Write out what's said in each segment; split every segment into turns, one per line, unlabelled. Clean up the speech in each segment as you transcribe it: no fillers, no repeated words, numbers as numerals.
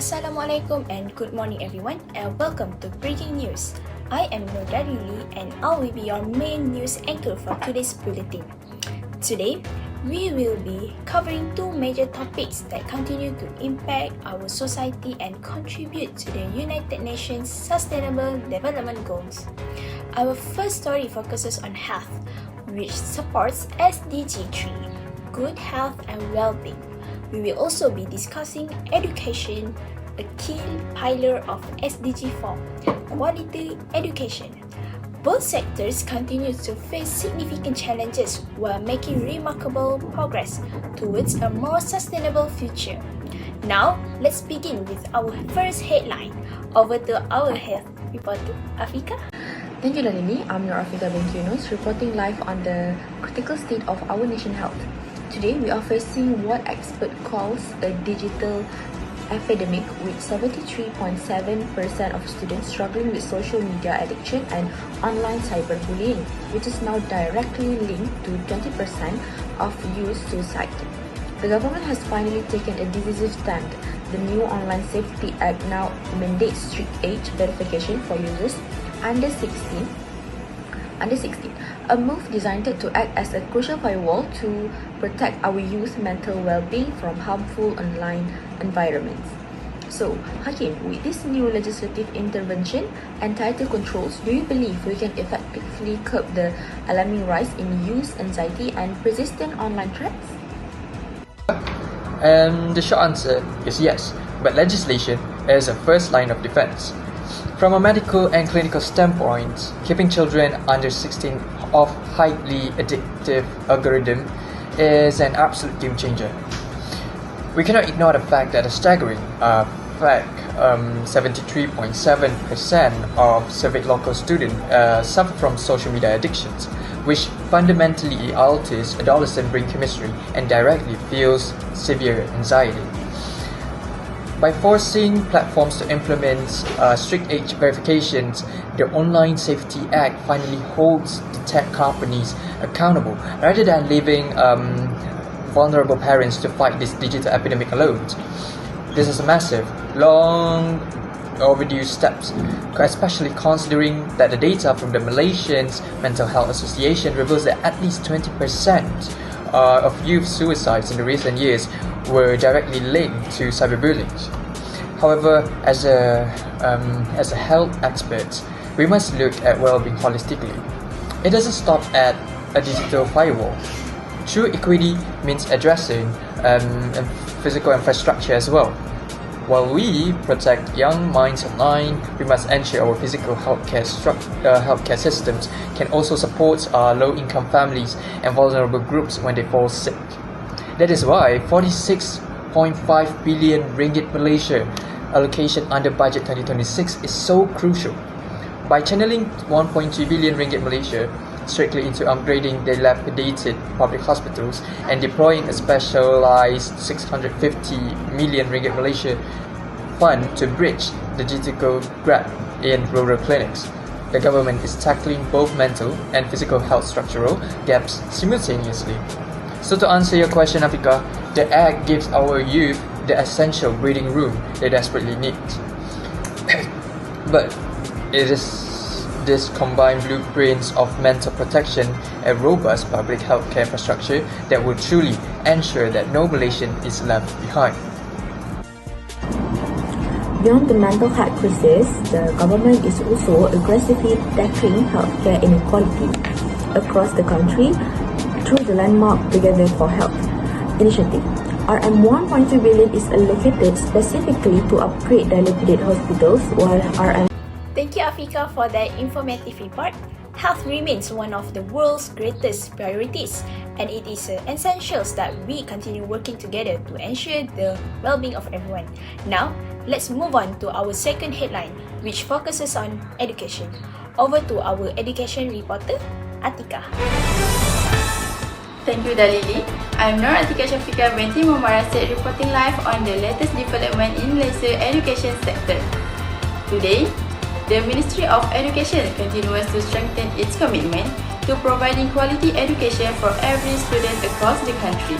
Assalamualaikum and good morning everyone and welcome to Breaking News. I am Nordari Lee and I will be your main news anchor for today's bulletin. Today, we will be covering two major topics that continue to impact our society and contribute to the United Nations Sustainable Development Goals. Our first story focuses on health, which supports SDG 3, good health and well-being. We will also be discussing education, a key pillar of SDG 4, quality education. Both sectors continue to face significant challenges while making remarkable progress towards a more sustainable future. Now, let's begin with our first headline. Over to our health reporter, Afika.
Thank you, Dalili. I'm Nur Afika Binti Yunus, reporting live on the critical state of our nation health. Today, we are facing what expert calls a digital epidemic, with 73.7% of students struggling with social media addiction and online cyberbullying, which is now directly linked to 20% of youth suicide. The government has finally taken a decisive stand. The new Online Safety Act now mandates strict age verification for users under 16, a move designed to act as a crucial firewall to protect our youth mental well-being from harmful online environments. So, Hakim, with this new legislative intervention and tighter controls, do you believe we can effectively curb the alarming rise in youth anxiety and persistent online threats?
The short answer is yes, but legislation is a first line of defense. From a medical and clinical standpoint, keeping children under 16 off highly addictive algorithm is an absolute game changer. We cannot ignore the fact that 73.7% of surveyed local students suffer from social media addictions, which fundamentally alters adolescent brain chemistry and directly fuels severe anxiety. By forcing platforms to implement strict age verifications, the Online Safety Act finally holds the tech companies accountable rather than leaving vulnerable parents to fight this digital epidemic alone. This is a massive, long overdue steps, especially considering that the data from the Malaysian Mental Health Association reveals that at least 20% of youth suicides in the recent years were directly linked to cyberbullying. However, as a health expert, we must look at well-being holistically. It doesn't stop at a digital firewall. True equity means addressing physical infrastructure as well. While we protect young minds online, we must ensure our physical healthcare systems can also support low-income families and vulnerable groups when they fall sick. That is why 46.5 billion ringgit Malaysia allocation under budget 2026 is so crucial. By channeling 1.2 billion ringgit Malaysia strictly into upgrading dilapidated public hospitals and deploying a specialized 650 million ringgit Malaysia fund to bridge the digital gap in rural clinics, the government is tackling both mental and physical health structural gaps simultaneously. So to answer your question, Afika, the Act gives our youth the essential breathing room they desperately need. But it is this combined blueprints of mental protection and robust public healthcare infrastructure that will truly ensure that no Malaysian is left behind.
Beyond the mental health crisis, the government is also aggressively tackling healthcare inequality across the country through the landmark Together for Health initiative. RM 1.2 billion is allocated specifically to upgrade dilapidated hospitals, while RM
Thank you, Afika, for that informative report. Health remains one of the world's greatest priorities, and it is essential that we continue working together to ensure the well-being of everyone. Now, let's move on to our second headline, which focuses on education. Over to our education reporter, Atika.
Thank you, Dalili. I'm Nur Atika Shafika binti Mumarasid, reporting live on the latest development in Malaysia education sector. Today, the Ministry of Education continues to strengthen its commitment to providing quality education for every student across the country.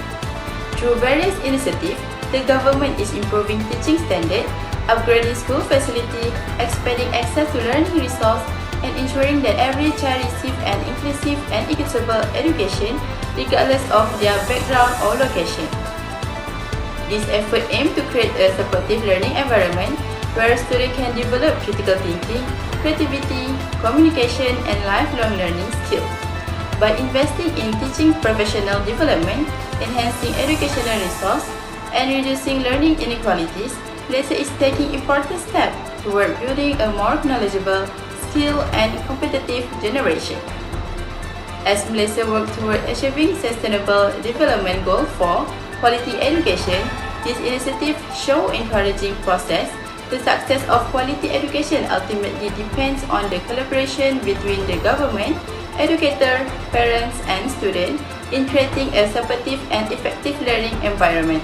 Through various initiatives, the government is improving teaching standards, upgrading school facility, expanding access to learning resource, and ensuring that every child receives an inclusive and equitable education regardless of their background or location. This effort aims to create a supportive learning environment where students can develop critical thinking, creativity, communication, and lifelong learning skills. By investing in teaching professional development, enhancing educational resources, and reducing learning inequalities, Malaysia is taking important steps toward building a more knowledgeable, skilled, and competitive generation. As Malaysia works toward achieving Sustainable Development Goal 4, quality education, this initiative shows encouraging process. The success of quality education ultimately depends on the collaboration between the government, educator, parents, and students in creating a supportive and effective learning environment.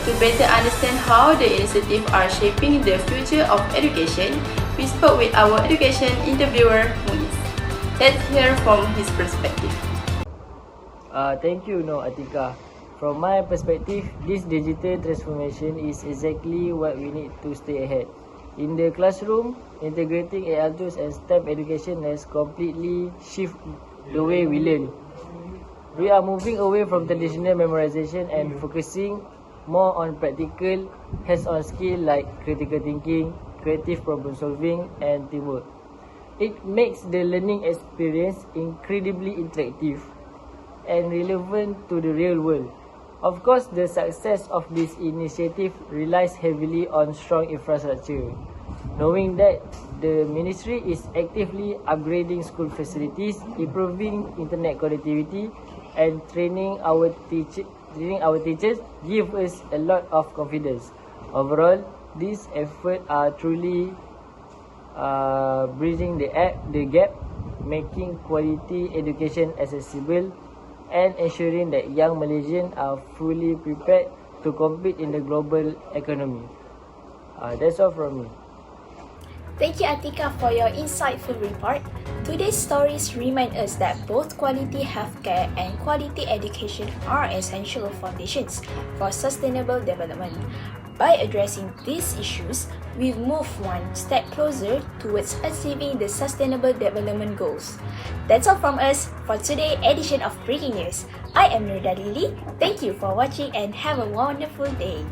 To better understand how the initiatives are shaping the future of education, we spoke with our education interviewer, Muiz. Let's hear from his perspective.
Thank you, Atika. From my perspective, this digital transformation is exactly what we need to stay ahead. In the classroom, integrating AI tools and STEM education has completely shifted the way we learn. We are moving away from traditional memorization and focusing more on practical, hands-on skills like critical thinking, creative problem solving, and teamwork. It makes the learning experience incredibly interactive and relevant to the real world. Of course, the success of this initiative relies heavily on strong infrastructure. Knowing that the ministry is actively upgrading school facilities, improving internet connectivity, and training our teachers give us a lot of confidence. Overall, these efforts are truly bridging the gap, making quality education accessible, and ensuring that young Malaysians are fully prepared to compete in the global economy. That's all from me.
Thank you, Atika, for your insightful report. Today's stories remind us that both quality healthcare and quality education are essential foundations for sustainable development. By addressing these issues, we move one step closer towards achieving the Sustainable Development Goals. That's all from us for today's edition of Breaking News. I am Nurdalili. Thank you for watching and have a wonderful day.